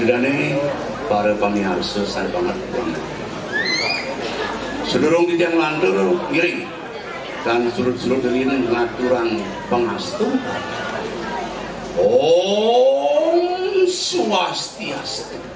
Idane para pamirsa sabanget sedurung titiang lantur iring dan surut-surut deulin ngaturan pangastu Om Swastiastu.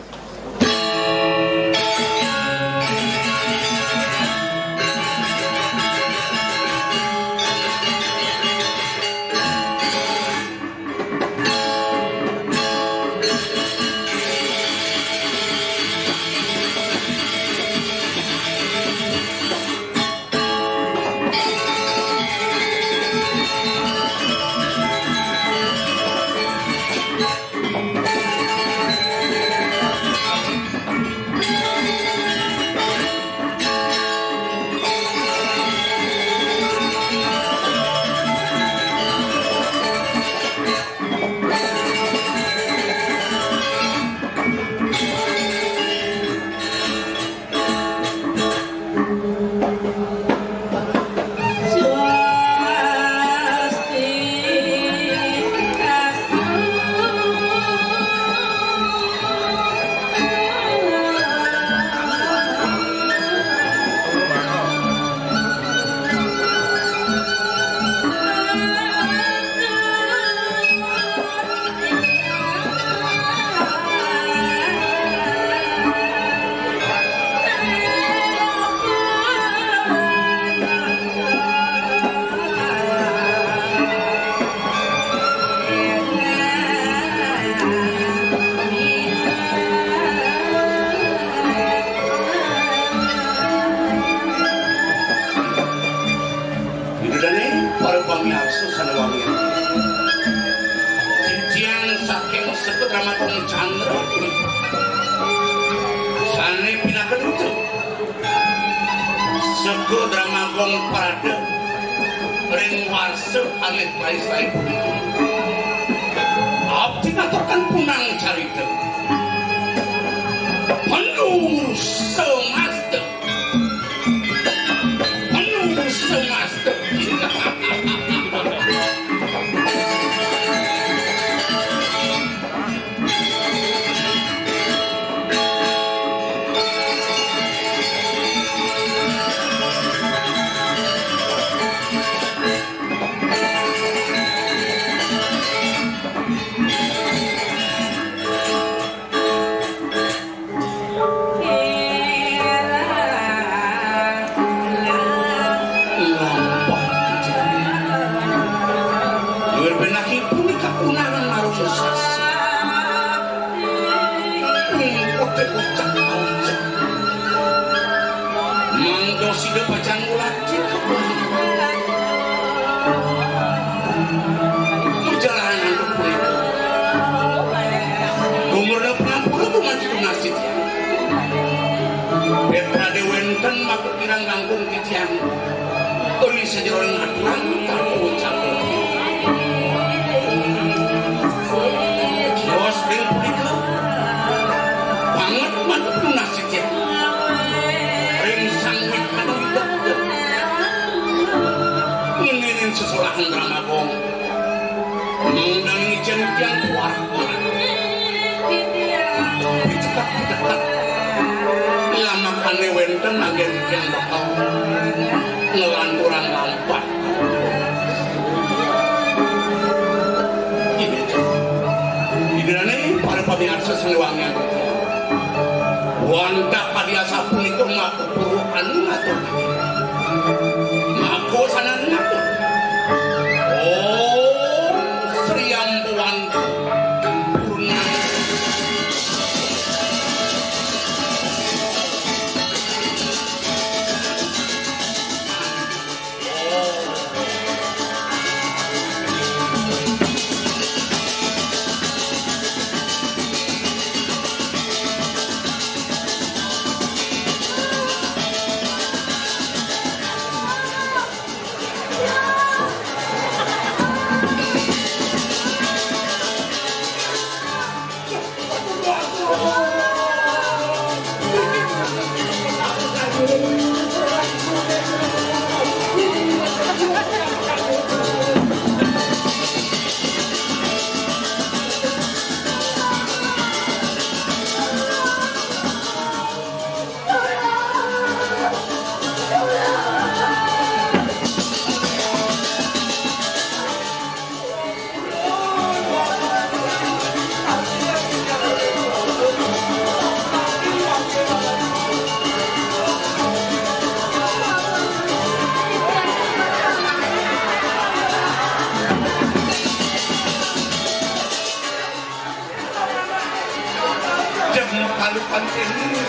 Jangan palu-palu ini.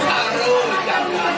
Taruh, jangan.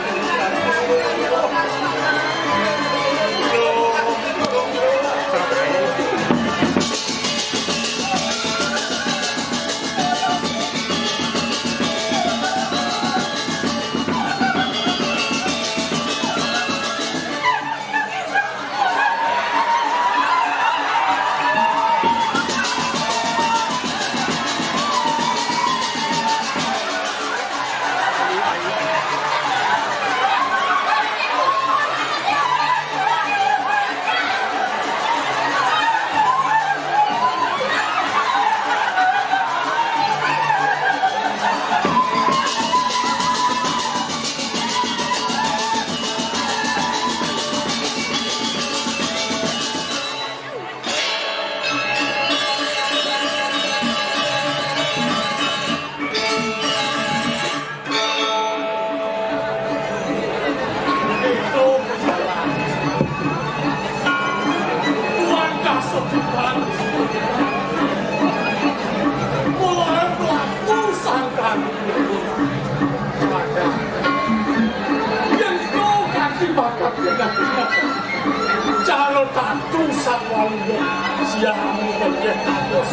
Calon tatu samwalnya siang berjehus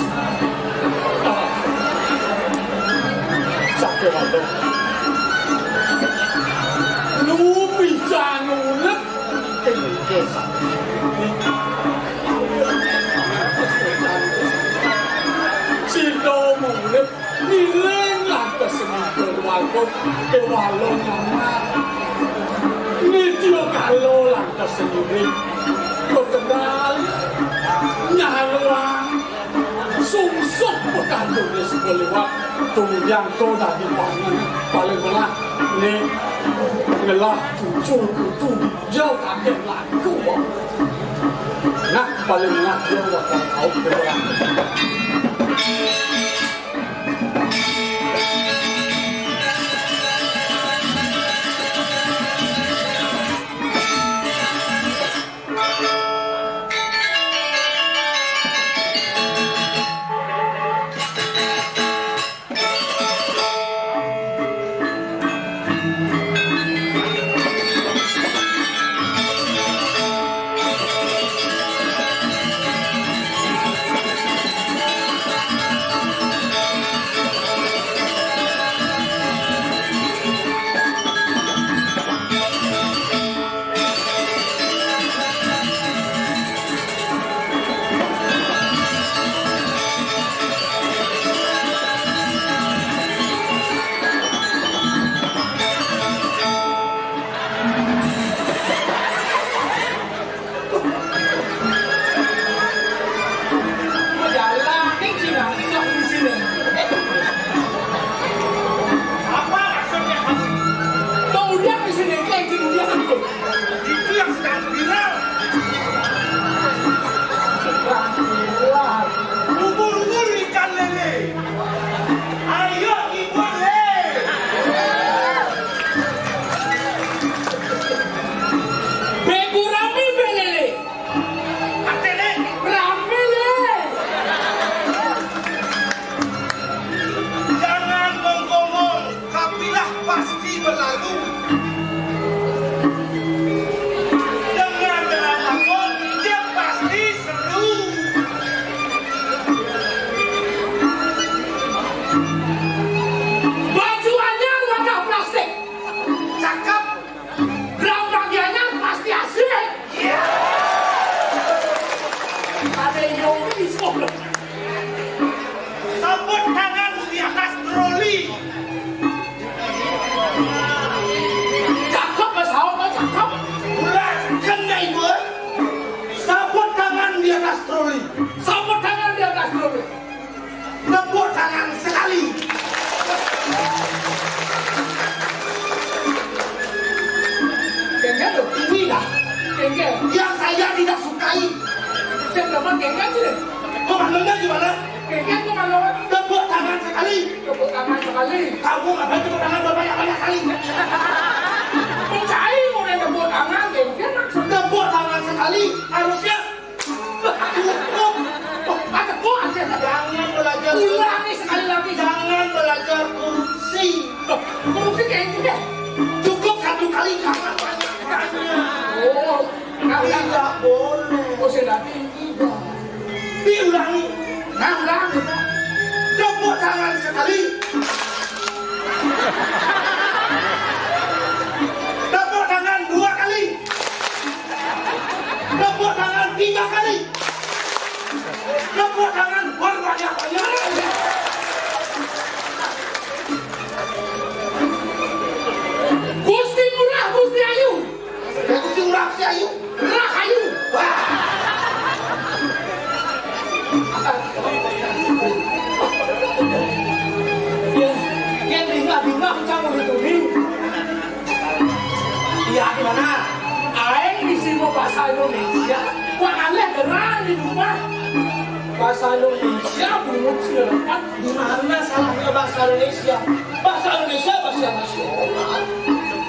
sakit lalu lupi janulek ini desa Cino mulip nileng lantas seminggu walkut ke walong amat Nitio kalau lantas sendiri Berkenal Nyaluang Sungsuk Pekandungnya sebelewat Tungyang to dari pangan Paling belah Ini Ngelah cucu kutu Jauh kakek laku Nah paling belah Jauh wakil kau belah Sabut tanganmu di atas troli. Cakep mas, cakep. Ulas kena ibu. Sabut tangan di atas troli. Sabut tangan di atas troli. Tepuk tangan sekali. Kengnya loh, ini dah. Kengnya. Yang saya tidak sukai. Saya dapat kengnya sih. Komandanya gimana? Kengnya komandanya. Tepuk tangan sekali. Tepuk tangan sekali. Kamu ngapain tepuk tangan berbanyak-banyak kali? Mencari mulai tepuk tangan, kengnya maksudnya. Tepuk tangan sekali. Harusnya. Ada kok aja. diulangi. Nah, ulangi. Tepuk tangan sekali. Tepuk tangan 2 kali. Tepuk tangan 3 kali. Tepuk tangan berbanyak-banyak. Gusti Murah, Gusti Ayu. Gusti Murah, Gusti Ayu. Rahayu. Wah. Yang tinggal campur itu nih. Iya, gimana? Aeng di sini bahasa Indonesia. Wah, aneh gerang di rumah. Bahasa Indonesia bungut selepat. Gimana salahnya bahasa Indonesia? Bahasa Indonesia bahasa nasional.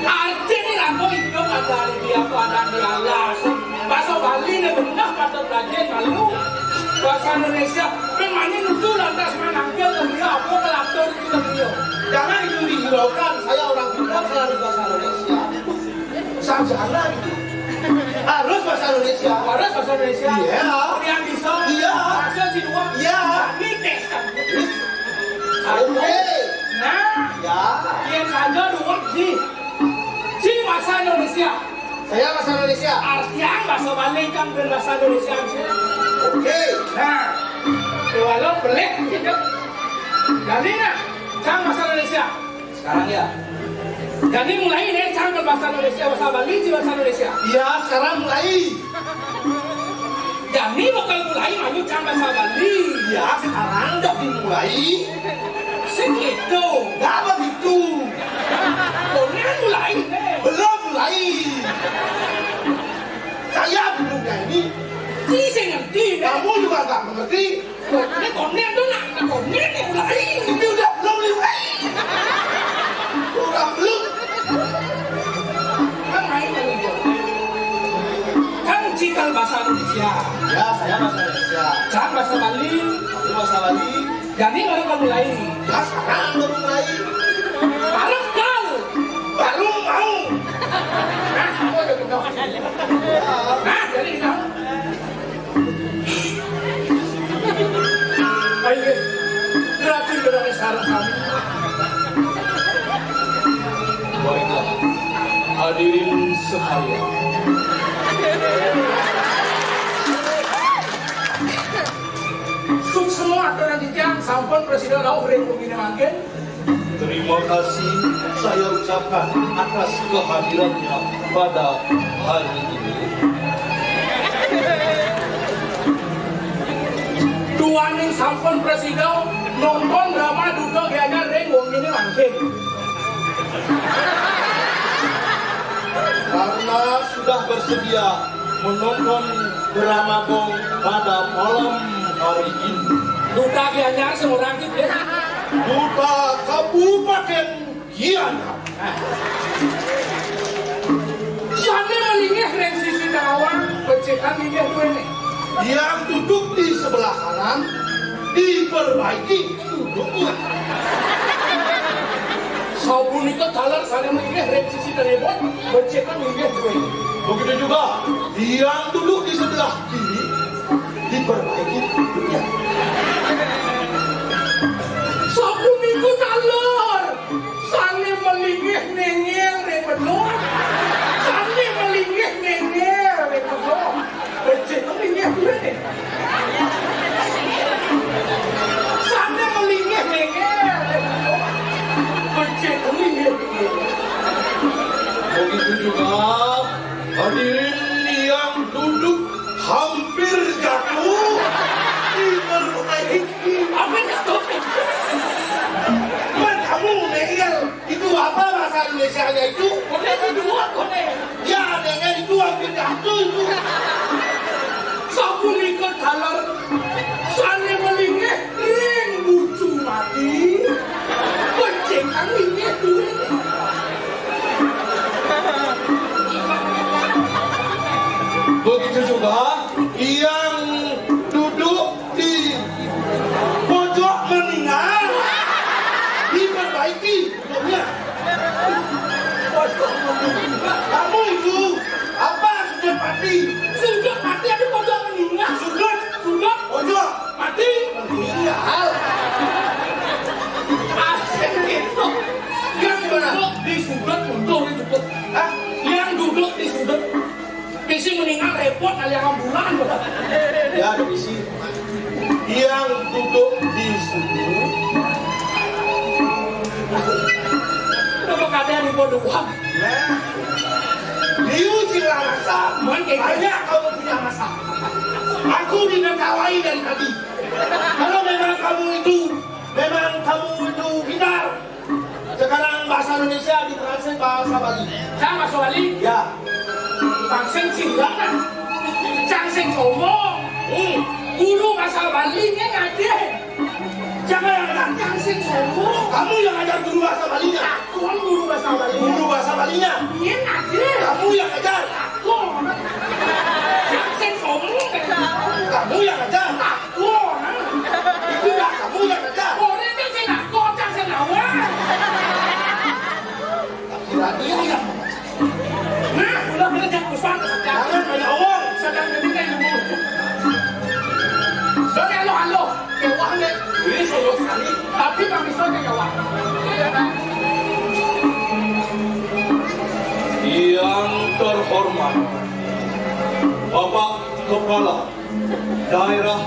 Artinya aku itu pada dia pada dia las. Bahasa Bali ini benar bahasa belajar malu. Bahasa Indonesia memangnya nutu lantas manangkil ke dia apa kelaktor itu ke dia. Jangan itu dihiraukan. Saya orang pintar, saya harus bahasa Indonesia. Sarjana itu harus bahasa Indonesia. Harus bahasa Indonesia. Iya. Yang bisa. Iya. Bahasa Cina. Iya. Ini tes kan. Oke. Nah, Ya. yang saja dua ji. Ji bahasa Indonesia. Saya bahasa Indonesia. Artian bahasa Bali kan bahasa Indonesia. Oke. Nah, walau pelik gitu. Jadi nak, kan bahasa Indonesia. Sekarang ya. Jadi mulai ini kan bahasa Indonesia, bahasa Bali, bahasa Indonesia. Iya, sekarang mulai. Jadi bakal mulai maju kan bahasa Bali. Iya, sekarang udah dimulai. Segitu. Gak begitu. Kemudian mulai nih. Belum mulai. Saya belumnya ini. Ji saya ngerti nih. Kamu juga gak mengerti. Kemudian tuh nak, kemudian yang mulai. Ini udah belum mulai. Udah belum. Kan main dulu. Kan cikal bahasa Indonesia. Ya, saya bahasa Indonesia. Kan bahasa Bali. Ini bahasa Bali. Jadi baru kamu mulai. Ya, sekarang baru mulai. Baru kau. Baru mau. Nah, kamu udah betul. Nah, jadi kita. Baik, berarti berarti saran kami. Baiklah, hadirin sekalian. Suk semua aturan jejak sampun Presiden Lau Republik Indonesia. Terima kasih saya ucapkan atas kehadirannya pada hari ini. Dua ning sampun Presiden nonton drama Duto Gaya Rengwong ini mangkin. Karena sudah bersedia menonton drama Gong pada malam hari ini, Duta Gaya seorang kita. Duta Kabupaten Gianyar. Sana melingih reng sisi Karawang, pecekan ini ini. Yang duduk di sebelah kanan diperbaiki duduknya. Sabun itu talar sana melingih reng sisi Karawang, pecekan ini ini. Begitu juga yang duduk di sebelah kiri diperbaiki duduknya. Sabun itu talar sana melingih nengel reng benar. Sana melingih nengel reng benar. Pecekan ini ini. Sana melingih nengel reng benar. Pecekan ini ini. Begitu juga hadirin yang duduk hampir jatuh diperbaiki. Apa itu? Kamu nengel itu apa bahasa Indonesia-nya itu? Kone kedua kone. Ya nengel itu hampir jatuh itu. Sabun ikut talar. Sana melingih ring bucu mati. Pecekan ini ini. Begitu juga yang duduk di pojok meninggal diperbaiki duduknya. Kamu itu apa sudah mati? yang duduk di sini. Apa kadang di bodoh uang? Nah, Liu Cilangasa, banyak kamu punya masalah. Aku diketahui dari tadi. Kalau memang kamu itu pintar. Sekarang bahasa Indonesia ditranslate bahasa Bali. Saya bahasa Bali. Ya. Bangseng Cilana, Jangseng Somo. Guru bahasa Balinya ngajar. Siapa yang ngajar? Jangseng Somo. Kamu yang ngajar guru bahasa Balinya. Aku guru bahasa Bali. Guru bahasa Balinya. Dia ngajar. Kamu yang ngajar. Aku. Jangseng Somo. Kamu yang ngajar. Aku. Itu dah kamu yang ngajar. Orang itu sih aku Jangseng Lawan. Kira dia yang Nah, udah belajar usah jangan banyak omong. sedang ketika ilmu. Soalnya halo, kewahnya ini solo sekali, tapi kami soalnya kewah. Yang terhormat, Bapak Kepala Daerah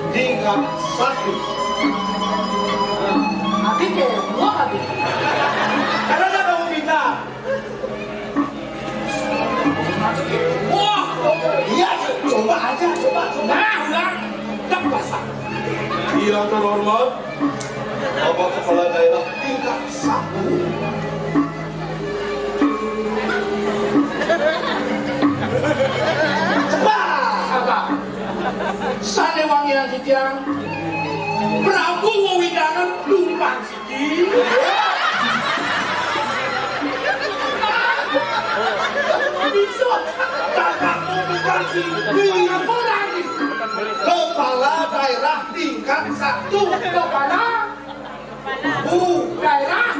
tingkat 1. Tapi kewah habis. Karena kamu minta. Wah, Iya, coba aja, coba. nah udah tak basah. Yang terhormat, Bapak Kepala Daerah tingkat 1. Cepat. Apa? Sane wangi yang kitiang, Prabu Wawidangan tumpang siki. Bisa, Kakakmu bukan sini. apa lagi? Kepala Daerah tingkat 1. Kepala daerah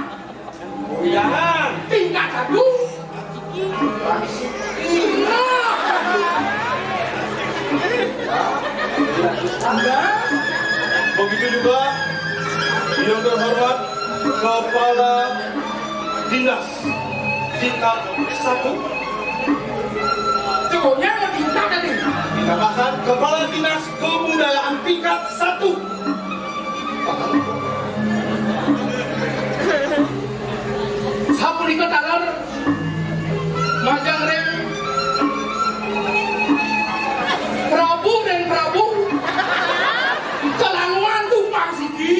Jangan. tingkat 1. Begitu juga yang terhormat, Kepala Dinas tingkat 1. Cokonya yang tingkat tadi. Ditambahkan Kepala Dinas Kebudayaan tingkat 1. Sapu di ketalar Majang Rem Prabu dan Prabu Kelanguan tumpang siki.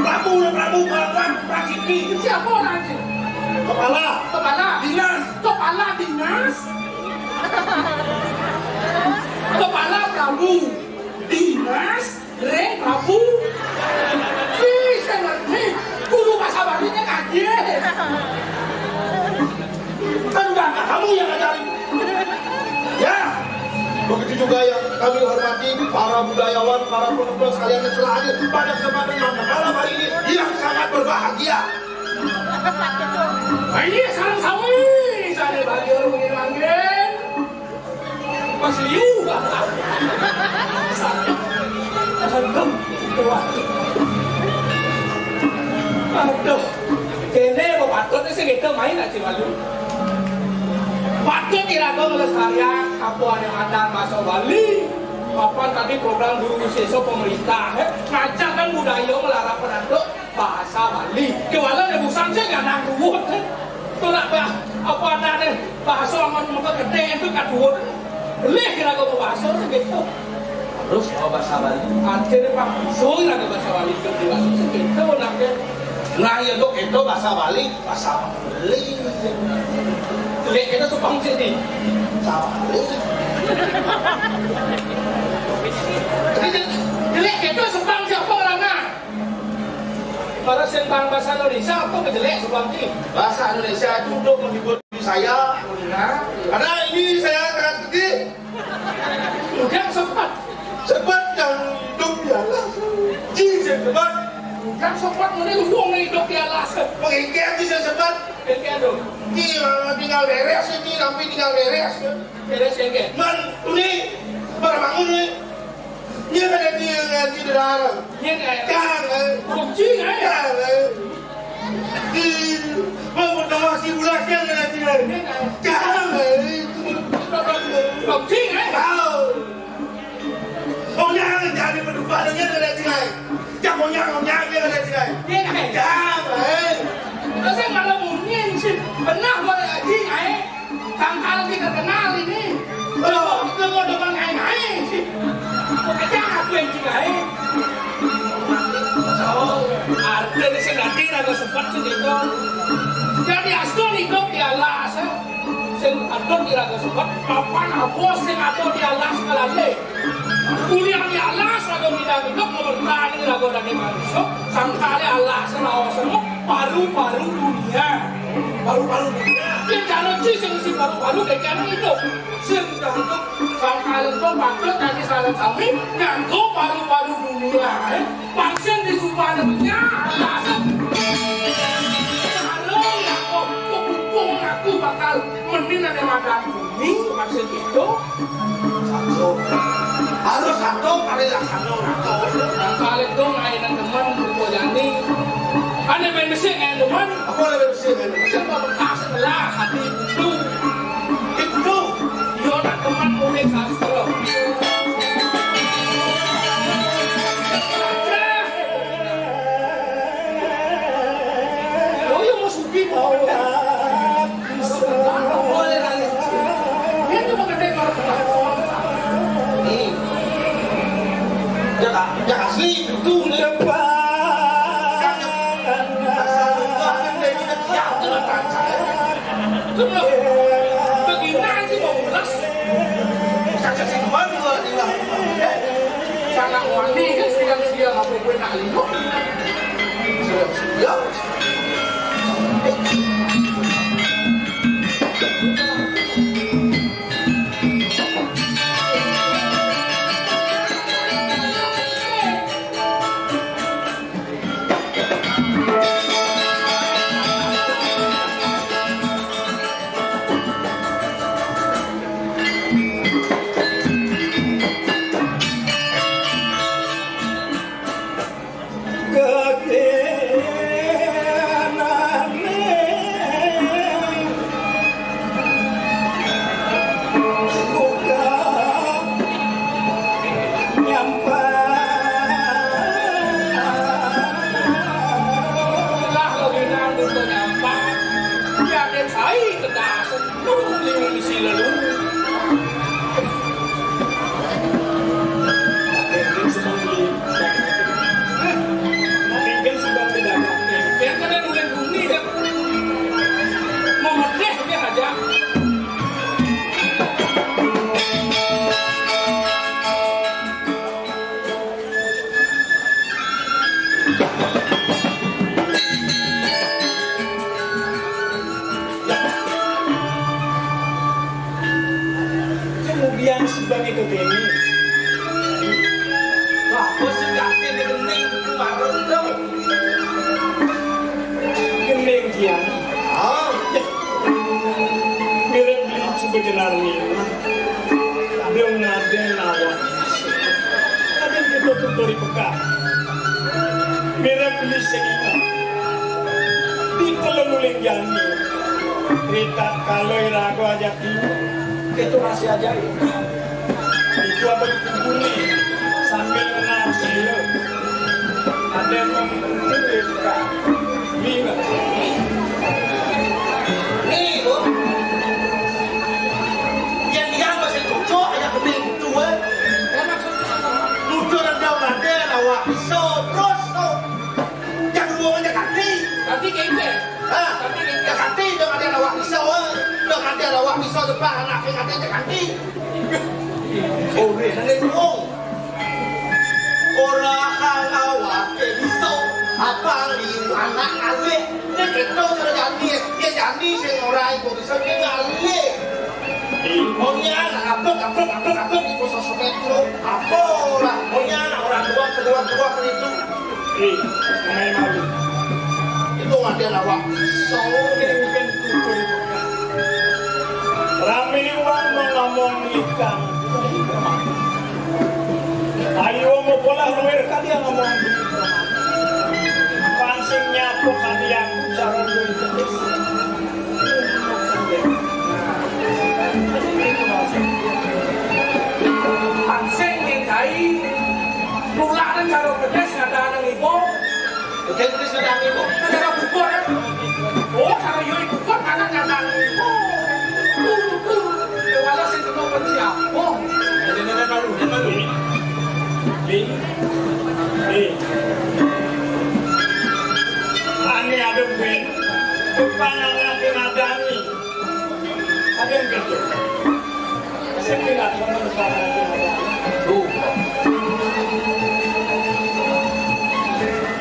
Prabu, Pak Siki. Siapa orang itu? Kepala Kepala Dinas. Kepala Dinas Kepala Prabu Dinas Rem Prabu. Bisa ngerti guru bahasa Balinya kaget. Kan udah kamu yang ngajarin. Ya. Begitu juga yang kami hormati para budayawan, para penonton sekalian yang telah hadir pada kesempatan malam hari ini yang sangat berbahagia. Nah, ini sarang sawi, saya bagi orang ingin manggil. Mas Liu, aduh, kene kok patut sih kita main aja malu. Patut kira-kira melestarikan apa yang ada bahasa Bali. Apa tadi program guru siswa pemerintah ngajak kan budaya melarang penanduk bahasa Bali. Kewalan ibu sampai nggak nangguwut. Itu nak apa ada nih bahasa aman muka gede itu kaduwut. Boleh kira-kira bahasa segitu. Terus bahasa Bali. Akhirnya Pak Biso kira-kira bahasa Bali itu diwasu segitu naknya. Nah ya dok itu bahasa Bali, bahasa Bali. Lihat kita supang sini. Bahasa Bali. Jelek itu sebang siapa orangnya? Para sembang bahasa Indonesia apa kejelek sebang ini? Bahasa Indonesia itu untuk menghibur diri saya. Nah, Karena ini saya akan pergi udah sempat. sebab yang hidup ialah jizat sebab Udah sempat mana luang hidup di alas. mengingat jizat sebab Engke dong. tinggal beres ini tapi tinggal beres. Beres engke. Man ini baru bangun nih. Dia ada di dalam. Ini kayak Jangan. kunci kan? Jangan. Di mau masih bulasnya nanti. Ini kayak Jangan. kunci kan? Kau dia ngai. Jangan. Terus saya malah mungkin sih pernah berarti ngai. Tangkal kita kenal ini. Kalau depan ngai sih. Aja aku yang ngai. Artinya saya nanti agak sempat sih itu. Jadi asal itu dia las. Sen atau dia agak sempat. Papan apa sen atau dia las kalale. Kuliah dia las agak minta nomor tani agak lagi masuk. Sangkale alas lawas semua paru-paru dunia. Paru-paru dunia. Dia jangan si paru-paru kayak itu. Sedang itu sangkale itu pakai tadi salah kami yang itu paru-paru dunia. Vaksin di Subang dunia alas. Aku bakal mending ada makan kuning maksud itu Harus satu kali lah satu. kali itu ngainan teman berkojani ada main mesin ngainan teman Apa lebih bersih kan? siapa bekas setelah hati itu dia nak teman unik sastro oh yang mau suki tahu Ya asli itu bagaimana sih mau ulas kakak si kemana juga tinggal. sangat wani kan siang-siang apa gue nak linok Ya. Kemudian sebagai ketemi, wah bos ganti di gening kemarin dong gening kian, mirip mirip sebenarnya, belum ada lawan, ada yang ditutup dari pekat, mirip mirip sekitar, di telemulin jani, cerita kalau irago aja itu masih ajaib. Itu apa dikumpuli sambil menang silo. Ada yang mengumpuli juga. Lihat. Nih, Bu. Yang dia masih cocok ada kening itu, Lucu dan jauh nanti awak pisau terus tuh. Yang dua aja ganti. tapi kayaknya Ya ganti jangan ada awak pisau, jangan ada awak pisau depan anak ganti ganti. Oh, ini ngomong. Orang awak pisau apa liu anak alik. Ini kita terjadi, dia jadi seorang itu bisa alik. Maunya anak apa itu sosok itu apa lah. Maunya anak orang tua kedua itu. Main malu. Itu ada awak pisau. Mungkin tutur itu. Rame ini orang mau ngomong ikan. Ayo mau pola luar kali yang ngomong. Pansing nyapu kali yang cara itu. pansing mintai pulang dan karo pedes ada anak ibu Oke, terus ngadami kok. Negara bubur kan? Oh, kalau yoi bubur mana nyatang? Walau sing kena kerja. Oh, Jangan malu, jangan malu. Ani ada ben, kepanang lagi nadani. Ada yang gitu. Saya tidak tahu kepanang lagi nadani.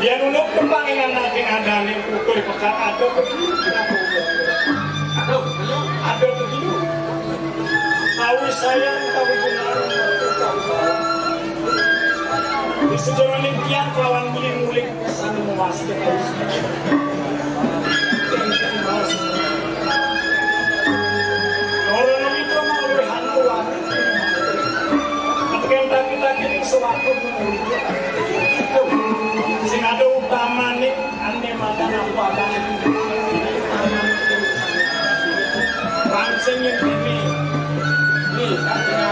Ya nunuk kepangan lagi nadani ukur pekat ada begini. Ada begini. Tahu sayang, tahu benar. Di sejarah limpian kawan muling-muling sambil memasukkan harus. Orang itu mau hanuan. Ketika kita kini sewaktu menurut itu, sing ada utama nih, ane makan apa dan rangsengin ini, katanya.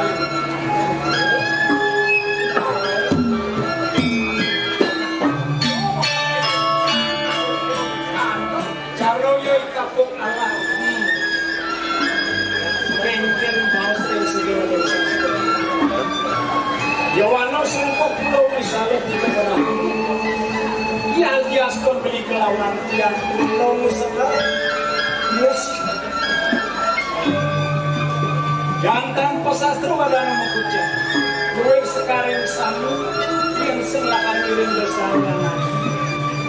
Kapok Allah, bengkel baus dan segala macam. Yawano sumpah pulau misalnya kita pernah. Ia diaspon beli kelawan tiang pulau musaka musik. Gantang pasastro ada nama kucing. Kue sekarang samu yang selakan miring bersama.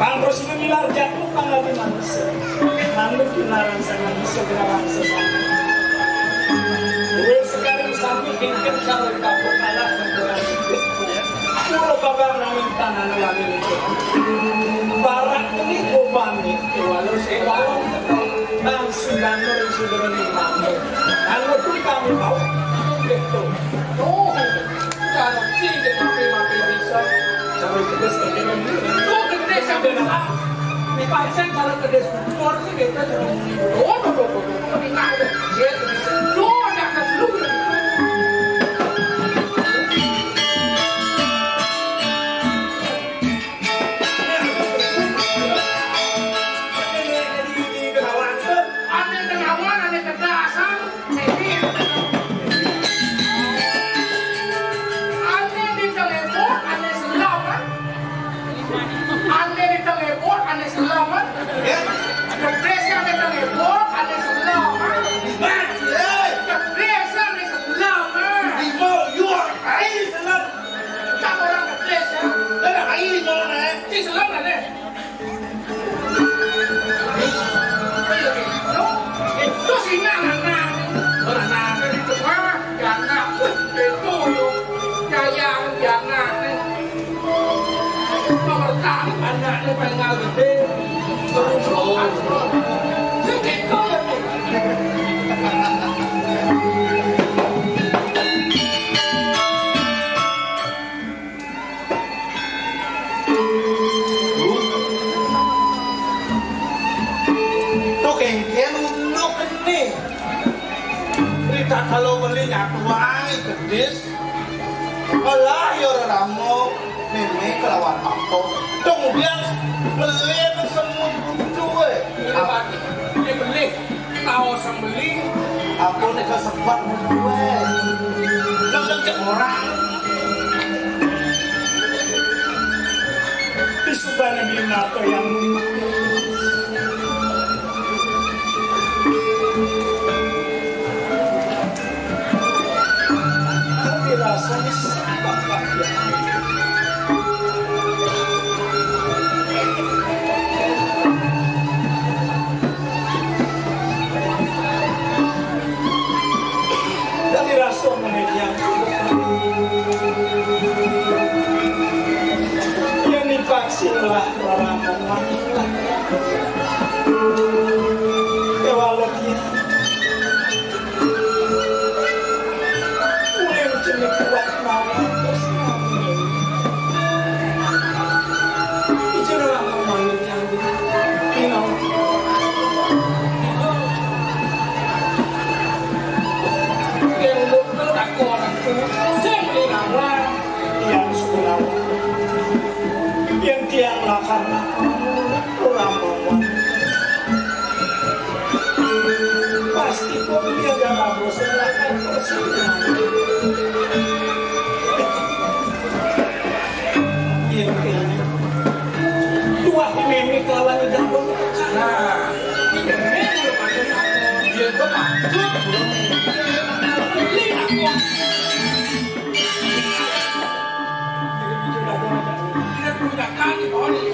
Pangros miliar jatuh tanggal di manusia. Namun kinaran sangat bisa gerakan sesama. Dua sekarang sampai kengken calon kapok kalah sempurna. Pulau babar namin tanah nulamin itu. Barak ini kubami. Walau sewalong dan sudah nurun sudah nimbangi. Dan waktu kami tahu itu. Oh, kalau tidak mati bisa. Sampai kita sekarang ini. Sampai nak di pasien kalau kedes bubur sih kita cuma tapi nggak ada dia bisa nggak akan dulu aneh kenawan aneh kedasan aneh di telepon aneh selamat aneh di telepon, aneh selamat. Kepresi aneh telepon, aneh selamat. Kepresi aneh selamat. You are air selamat. Tak orang kepresi. Ada air orang eh. Si selamat eh. Itu sih anak-anak. Anak-anak itu mah, anak itu kayak anak. Nomor tahu anaknya pengen gede terus segitu ya tuh kengken untuk ini kita kalau beli nyatuan gedis Allah ya ramo memang kelawan aku kemudian beli semut gue ini beli tahu sang beli aku nih kesempat gue nggak cek orang di subana binato yang tapi rasanya sangat bahagia. Yang dipaksinlah larangan wanita kewaloknya yang jenis kuat malam terus bicara memanggil yang yang yang lakar kurang ngomong pasti kok dia jangan bosan lakar persidangan intinya dua meme kawan udah berbuka nah ini meme lo pakai dia tuh maksud lihat kok kali oli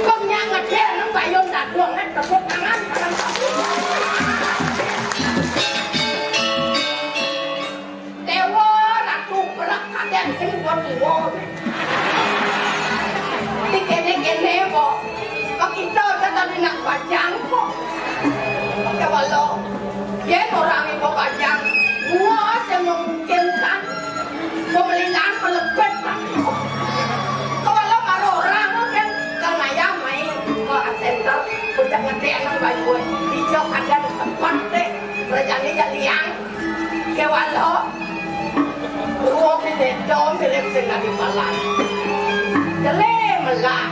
công nhận là thế nó phải dùng đặt đường hết tập quốc thằng ăn dan sing woni wone dikene-kene kok kita tekan nak bajang kok kalau dia orang itu bajang gua memungkinkan pemilihan melebet kalau karo orang kan karena ya main ke center udah ngedek nang bayu hijau ada tempat deh berjani jaliang ke walau ruang ini jauh dari sini di malam, jadi malam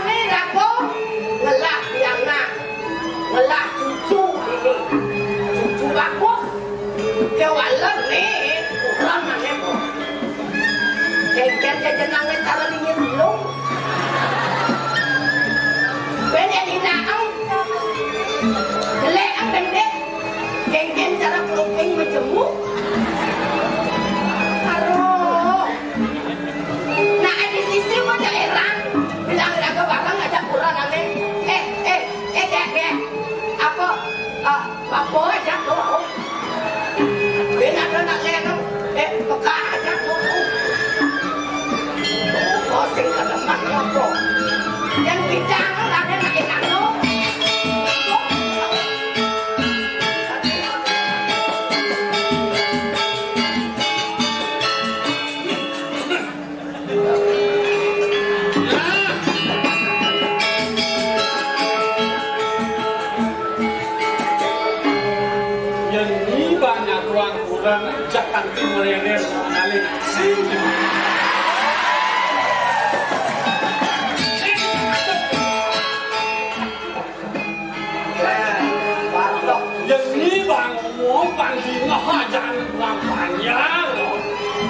ni aku malam yang nak malam cucu ini cucu bagus, kewalan ni orang mana pun, kengkeng jenang ni cara ni belum, benda ni nak jelek pendek, kengkeng cara pelukeng berjemuk. Sisi mau heran, bilang raga barang ngajak kurang nanti, apa aja tuh, benar nak lenong, peka aja tuh, kosong kada mak ngobrol, yang bicara ada nak enak tuh. Jangan timur-timur mengalir sini. Yang ini bang mau panggil jangan kurang panjang.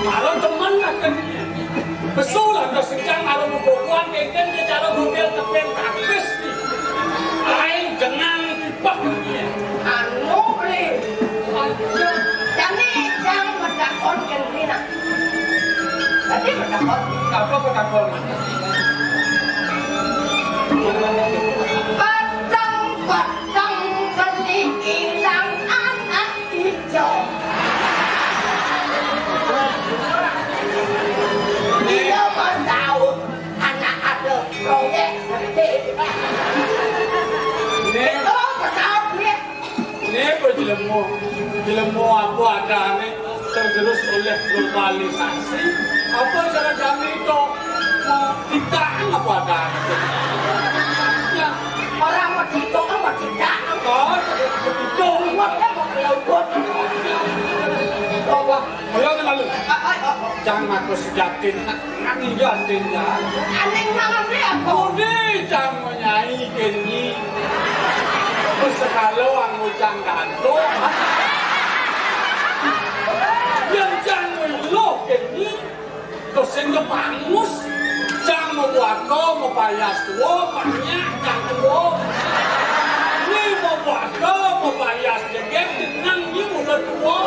Kalau teman akan besulan kesenjang kalau bukuan kengkeng cara mobil tepen tapis ni. Lain jenang tipak ni. Anu beli. Jadi jangan bertakon kena. Tadi bertakon. Apa bertakon? Batang beli hilang anak hijau. Dia mau tahu anak ada proyek nanti. Itu pesawat ni. Ini jelemu apa ada ni tergerus oleh globalisasi. Apa cara kami itu tidak apa ada? Ya, orang mau tidak apa tidak? oh itu Waktu mau kelautan. apa? Belum lalu. Jangan aku sejatin, nanti jatin ya. Aneh nama dia apa? Kudi jangan menyanyi kenyi. Sekali orang ujang gantung. Yang jangan lo kenyi. Dosen ke bangus. Jangan mau buat kau mau bayar tua banyak jangan tua. Ini mau buat kau mau bayar jengket dengan ini mulut tua.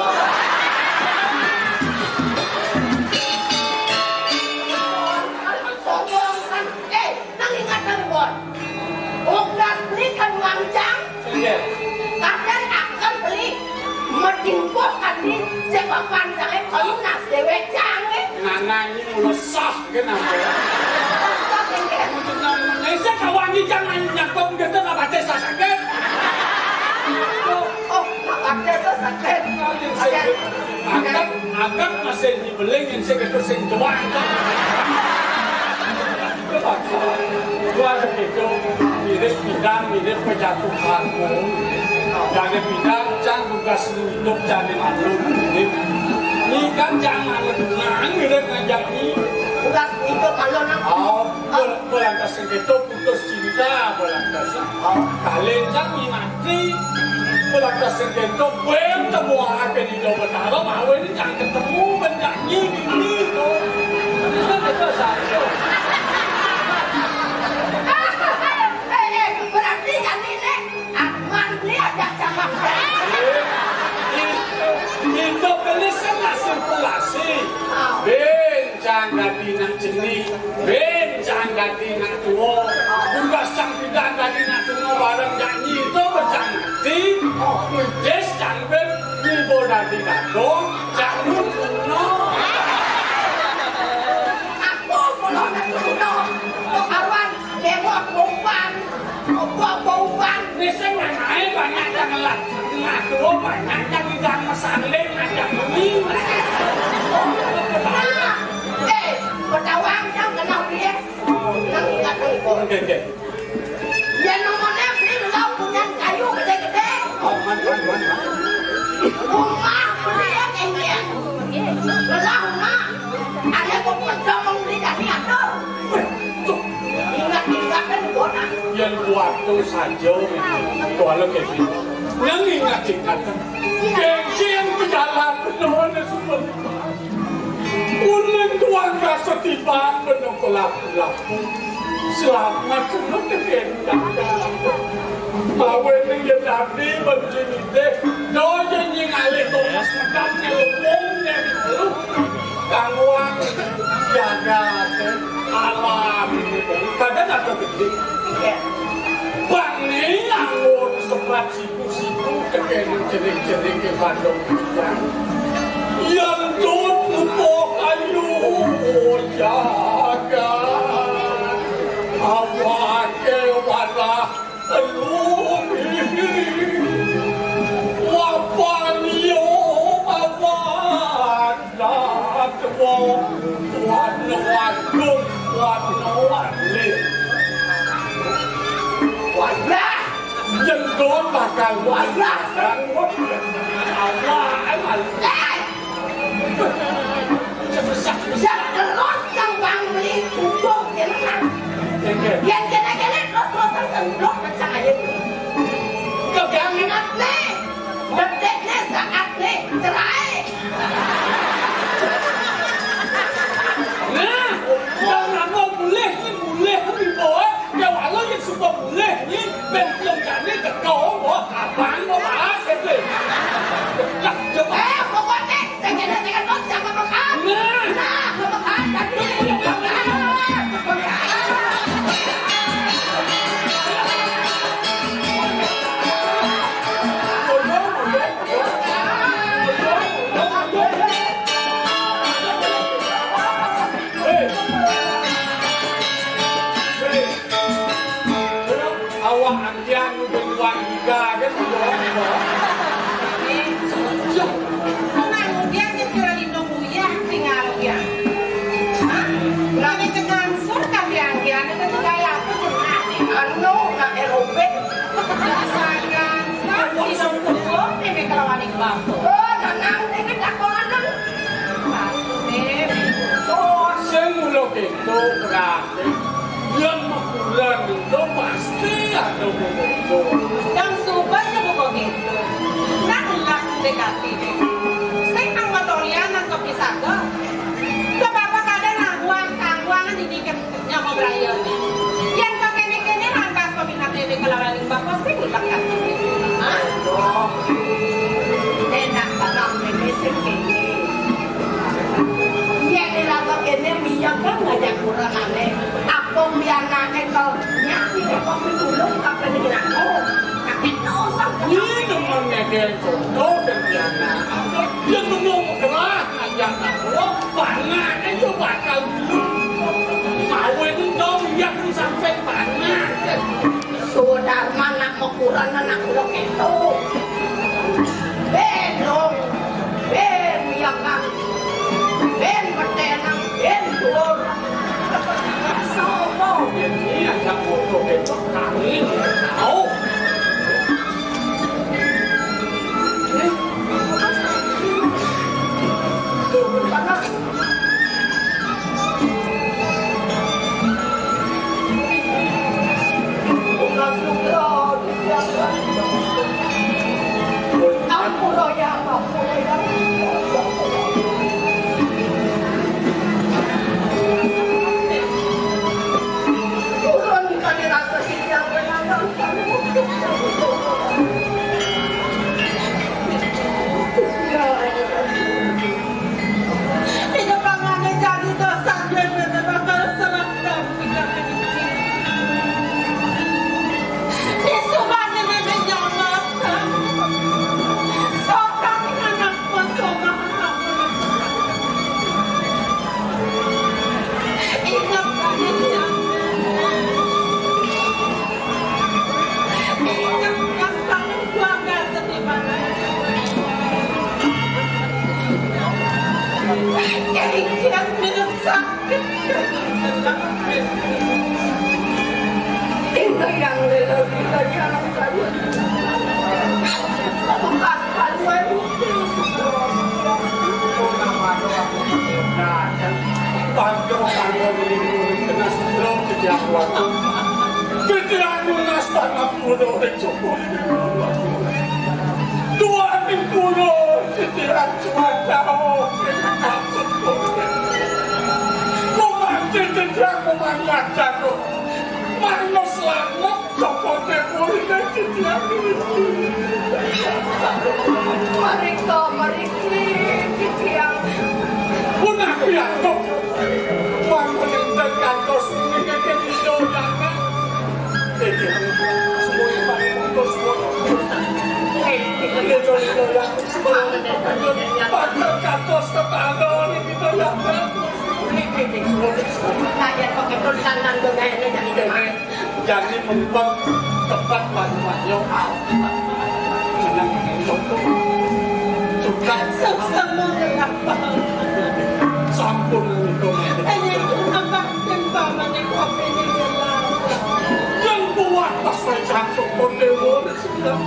Nang ingat nang buat. Udah beli kan uang jang. Kadang akan beli menjingkut tadi sebab panjangnya kalau nas dewek jangan. Nana ini mulut sah kenapa? Untuk namanya saya kawan ini jangan nyakop kita nak baca sakit. Oh, nak baca sakit. agak masih dibeli yang segitu sing doang. Gua begitu mirip penjatuhan. Dari bidang jangan tugas untuk jadi malu. Ini kan jangan mirip ngajak ini. Tugas itu kalau nak. Belantas segitu putus cinta belantas. Kalian jangan mati. Belantas segitu belum temu akan di Jawa mau ini jangan ketemu menjanji ini tuh. Ini kan itu saja. Berarti kan ini Akman lihat tak sama. Itu belisan sirkulasi. Bencang ganti nak jenis, bencang ganti nak tua, tugas cang tidak ganti nak tua barang janji itu bencang ganti. Des cang ben ibu ganti nato, cang nuno. Aku kalau nak nuno, kawan lewat bomban, bomban. Nisem naik banyak jangan lah, nak tua banyak jangan jangan masalah ngajak ini. Bertawang jam kenal dia. Nang ingat ibu. Dia nomornya beli belau punya kayu gede-gede. Rumah beli yang dia. Belau rumah. Ada kompetisi membeli dari ada. Ingat kan bona. Yang waktu saja kalau kayak gitu. Yang ingat. Gengsi yang berjalan penuh semua. Ulen tuan rasa tiba menengkolap selamat kena kegendang bawa dengan tadi begini deh doa yang alih Thomas macam ngelupungnya itu gangguan jaga alam kadang ada begini bang ini anggur sempat siku-siku kegendang jering-jering ke Bandung yang tutup kayu jaga awak kewana elumi wapanio awak datwo wan-wan-gun wan-wan-le wajah jendol bakal wajah awak emal Siap terus yang bang beli tutup dia menang. Yang kena terus tendok macam aja. Kegangan nih, detiknya saat nih cerai. Nah, jangan mau boleh tapi boleh. Kalau yang suka boleh ni, belum jadi tekau, abang mau bahas itu. Pokoknya saya terus jangan makan. Nah, makan tadi. Awak antian udah giga kan itu berarti yang bulan itu pasti ada begitu. Yang subanya begitu. Nak nak negatif. Saya ang motorian ang kapisaga. Kapag kada nangguan hindi kanya mo Brian. Yan ka kene nangkas paminatili kalawaling bako sige lakat. Enak banget ini sekini. Ya dilapak ini minyak kan ngajak kurang aneh. Apa bianane kau nyanyi apa pitulung kapan dengan aku. Kakek dosa. Ini temannya dia contoh dan biana. Dia ngomong keras ngajak aku. Banyak itu bakal dulu. Mau itu dong yang sampai banyak. Sudah mana mau kurang anak udah gitu. Belum. Jangan membuat tempat banyak senang untuk juga Sama kenapa? sampun itu Hanya kenapa tempama ni kopi ni yang buat pas macam sokong dewa sedang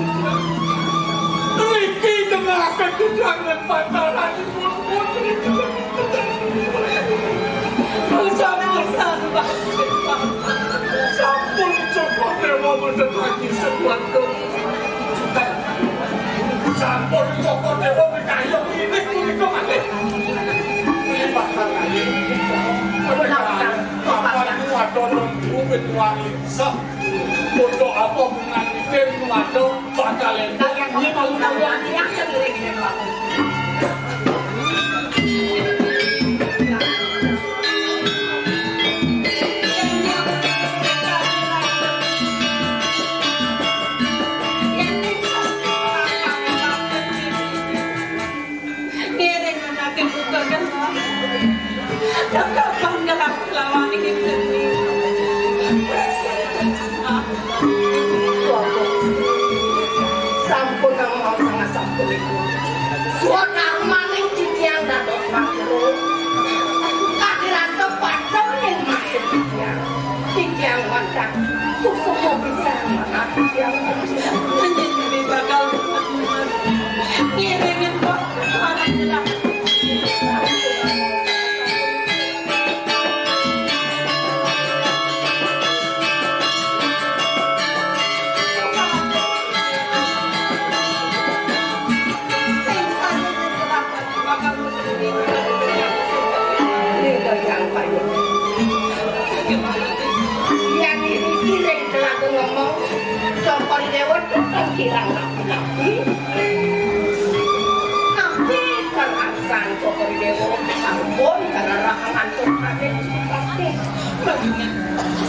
Riki dengan kejujangan pantaran putri sampun sokong dewa mendatangi sesuatu sampun sokong dewa berkayang ini kemana ini bakal lagi kapan waduh mungkin wanita untuk apa mengantin waduh bakal ini mau nanya yang kira-kira sampun kang mau sangat sampun iku suara maning ciciang dados makhluk kadirasa padha ning maksud ciciang wandang sukses bisa mana ciciang menjadi bakal ngiringin kok orang bilang Sopor dewa tetap kirang nabi kan aksan sopor dewa sampun karena rakangan tukade pasti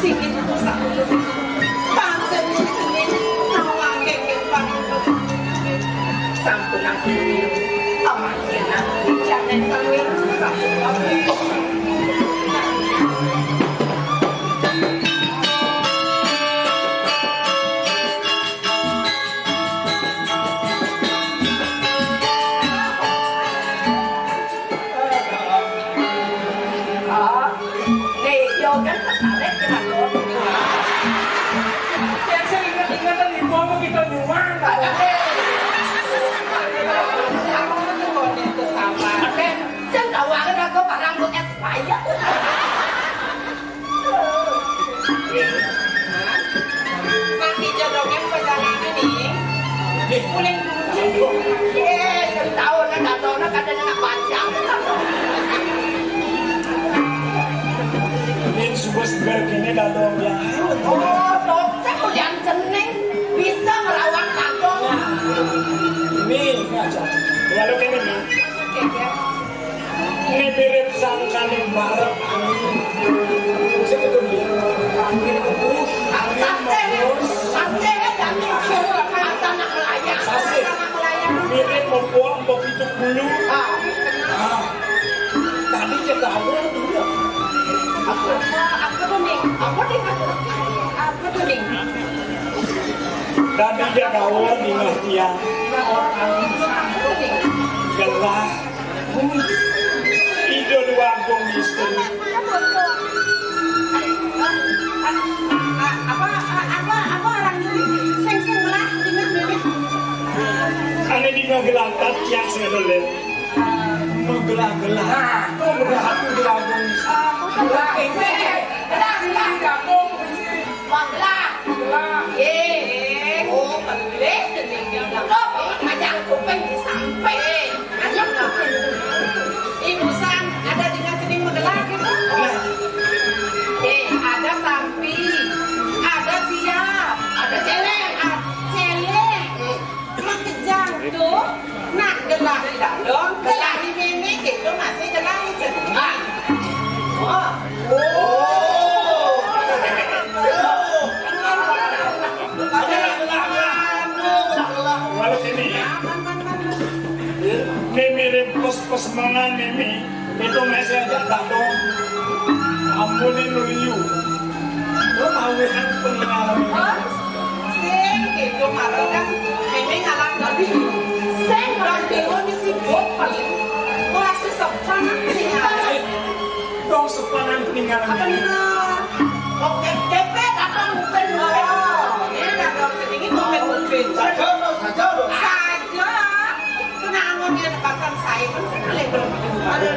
sikit itu satu bangsa di sini nawang kekeng panggil sampun aku amatnya nanti jangan panggil Chân đầu hoàng ra có bà răng của em phải á. Nanti jodohnya pasangan ini. Boleh Chân đầu nó đặt đồ nó cả nó panjang. Ini sudah segar kini dadong ya. Oh, dokter udah jeneng bisa melawan kantongnya. Ini aja. Lalu kini nih. Ini mirip sangkaning bareng angin. Sebetulnya angin kebus, angin mabus. Sase dan anak melayang. Sase. Mirip membuang begitu bulu. Tadi cakap apa dulu? apa tuh nih? Apa tuh nih? Tadi dia kawal di tiang. Gelah. Itu dua bung istri. Apa orang ini? Seng lah dengan bebek. Ane di ngegelantat tiang sedole. Ngegelah. Kau berhati gelah bung istri. Gelah ini. Gelah gabung. Gelah. Oh, balik jenengnya. Kok macam kuping sampai. Ayam ngapain? Ibu San, ada dengan jening menggelar gitu? Ada sampi, ada siap, Ada celeng. celeng, makejang tuh, nak gelar di dalam, gelar di memek itu masih gelar di jening. Oh. Walau ini, ini mirip pos mangan mimi. Itu masih aja dadong. Ampunin nuliu. Lo mau kan peninggalan ini? Sing itu malah kan memek ngalang tadi. Sing orang bingung di sibuk paling, orang sesepan peninggalan. Dong sepanan peninggalan ini. Oke, DP datang bukan Ini datang jening itu mungkin. Saja loh. Saja, kena angonnya bahkan saya pun sekali belum ada.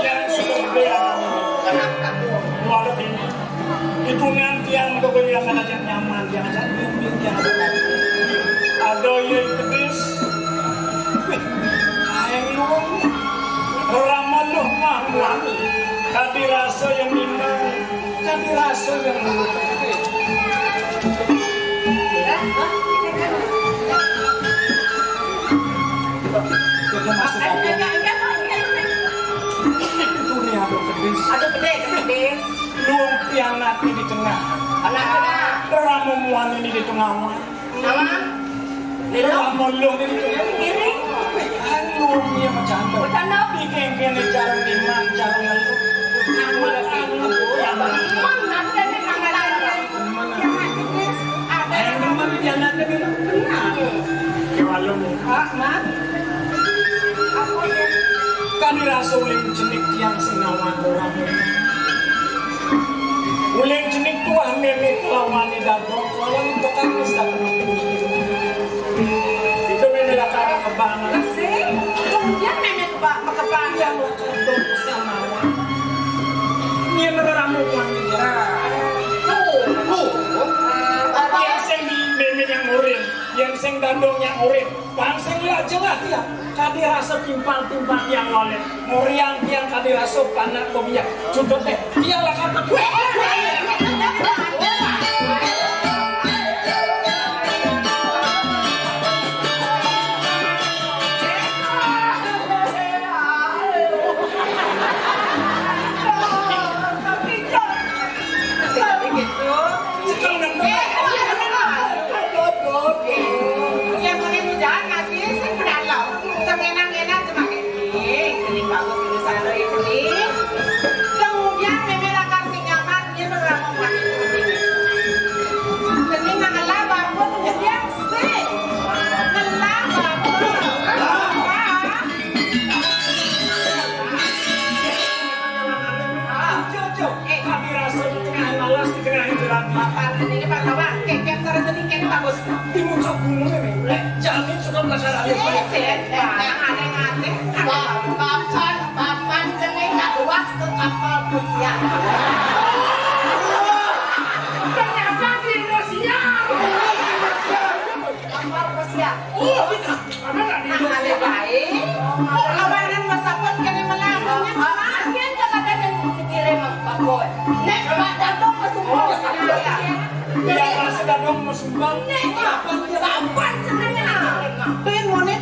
Yang sudah berdaya. Walau ini, itu nanti yang kebanyakan aja nyaman, yang aja bimbing, yang aja ada yang kedis. Ayang lu, ramal lu mahal. Tadi rasa yang indah, tadi rasa yang lembut. Kita masuk apa? Itu nih ada kedis. Aduh gede. Luang tiang nanti di tengah. Anak tengah. Ramuan ini di tengah. Nama? Ramuan lu ini di tengah. Kiri. Luang dia macam tu. Macam apa? Ikan jarang diman, jarang lalu. Mana ada ni mangala. Ayang naman yang ada di tengah. Kewalong. Kan dirasa uling jenik tiang sengawan orang. Uling jenik tuah nenek lawan di dadong. Lawan itu kan mesti penuh. Itu memelakan kebangan. Kemudian memek makebang Yang lakukan bersama. Ini meramu wanita. Yang sing di memek yang murid, yang sing dandong yang murid. Pangsing lah jelas ya. Kadi rasa timpang-timpang yang oleh. Moriang yang kadi rasa panak kopiah. Contoh teh, dia lah kata yang mungkin jangan ngasih sih pedalau enak-enak cuma ini bagus ini sana ini kemudian memek akan nyaman dia beramu ini nggak bagus dia sih nggak bagus sumbang. Kapan cenanya? Pengen monet,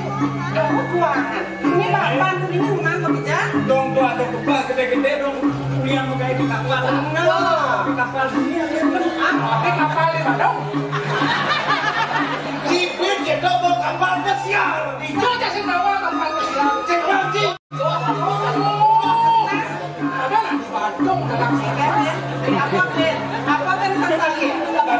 buangan. Ini kapan cenanya rumah kok bisa? Dong tuh ada kebah gede-gede dong. Kuliah mau kayak di kapal. Di kapal dunia dia kan. Di kapal lima dong. Cipin kita bawa kapal pesiar. Itu aja sih bawa kapal pesiar. Cek lagi. Ada nggak di Bandung dalam Apa Ben sasali?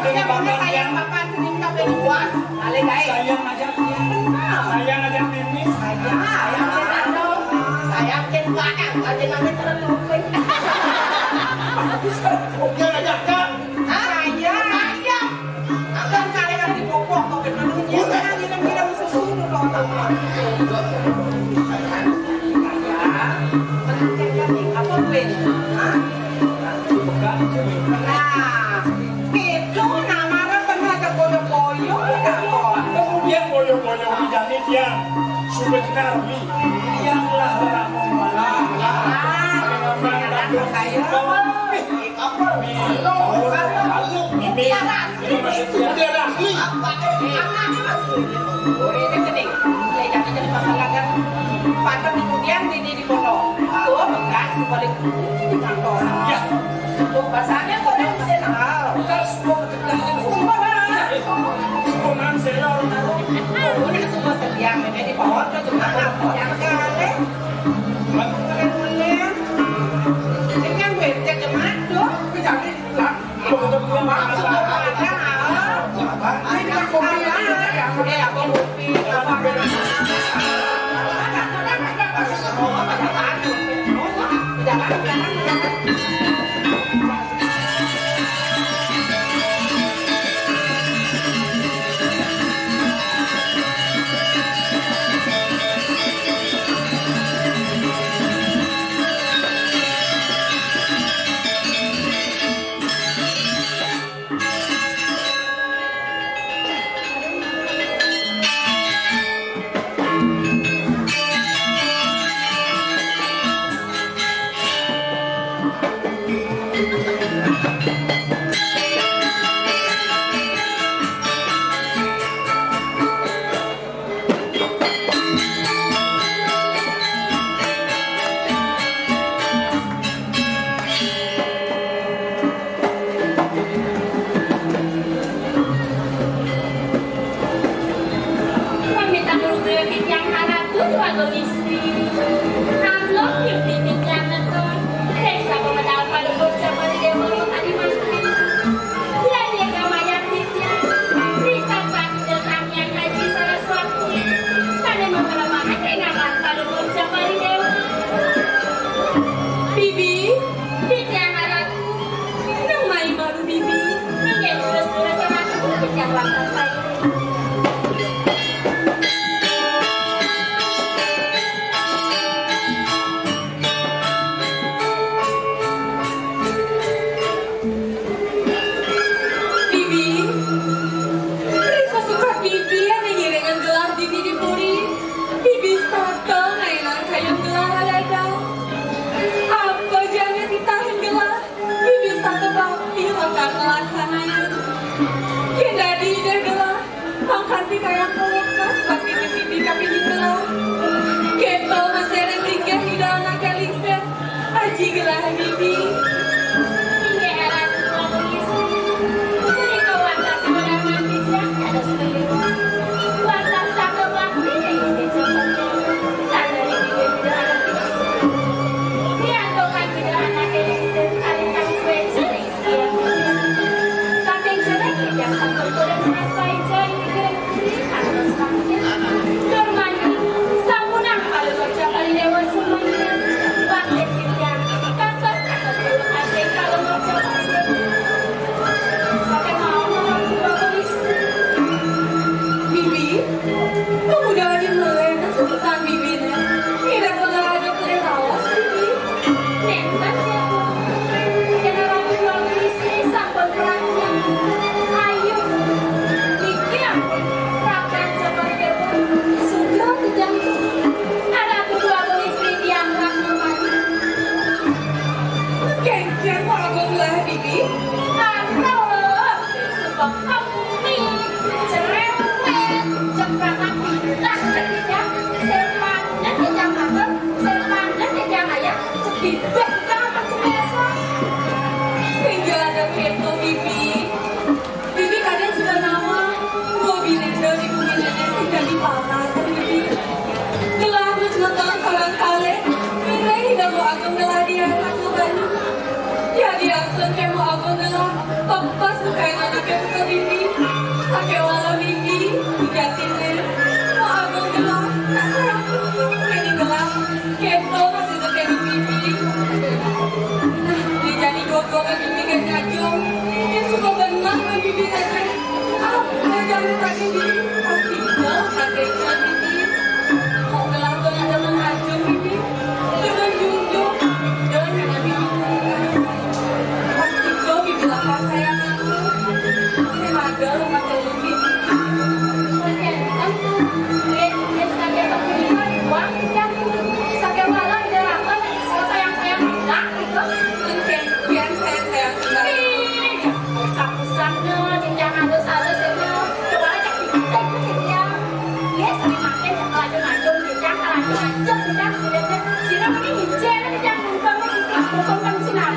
Yang mana sayang papan cenanya kapan buat? Ale guys. sayang aja Mimi. Sayang cenah dong. Sayang cenah aja namanya terlupin. Dia ngajak kan? Sayang. Akan kalian dipopok kok benernya. Jangan kira susu dong. Apa Ben? Hah? Nah, itu namanya pernah ke boyo-boyo Kemudian boyo-boyo dijani dia sudah kenali yang lah ramon malah kemudian di pondok tuh bekas balik di kantor Tuh bahasanya kok dia bisa kenal. kita semua ketegangan semua manusia ini semua sediang ini di bawah tuh cuma yang kali kalian ini kan becek cemat tuh jadi lah kemudian Bibek jangan biasa. Sehingga ada kepo bibi. Bibi kadang sudah nama. Bobi nendo di bumi nenek sudah dipanas bibi. Telah harus nonton saran kale. Mereka tidak mau aku telah dia aku banyu. Ya dia sengke mau aku telah. Papa suka yang anaknya suka bibi. Pakai wala bibi. Digatinnya. Mau aku telah. Tak sayang pusing. Kini telah. Kepo masih suka bibi. Nah, dia jadi dua-dua ke bibi ke nyajong. Dia suka benar ke bibi aja. Apa jangan tak bibi. Pasti kau kakeknya bibi. Mau ngelakon ada mengajung bibi. Dengan junjung. Dengan hanya bibi. Pasti kau bibi lapar sayang aku. Saya mager rumah kelubit. Oke, tentu. Dia sekalian sampai lima uang dan sakit malam dia apa? Kalau sayang bilang itu. Mungkin biar sayang Usah-usahnya, jangan halus-halus itu. Coba aja kita dia. Dia sering makan kelajung-lajung, dia kelajung-lajung, dia sirap ini hijau, dia bukan sinar,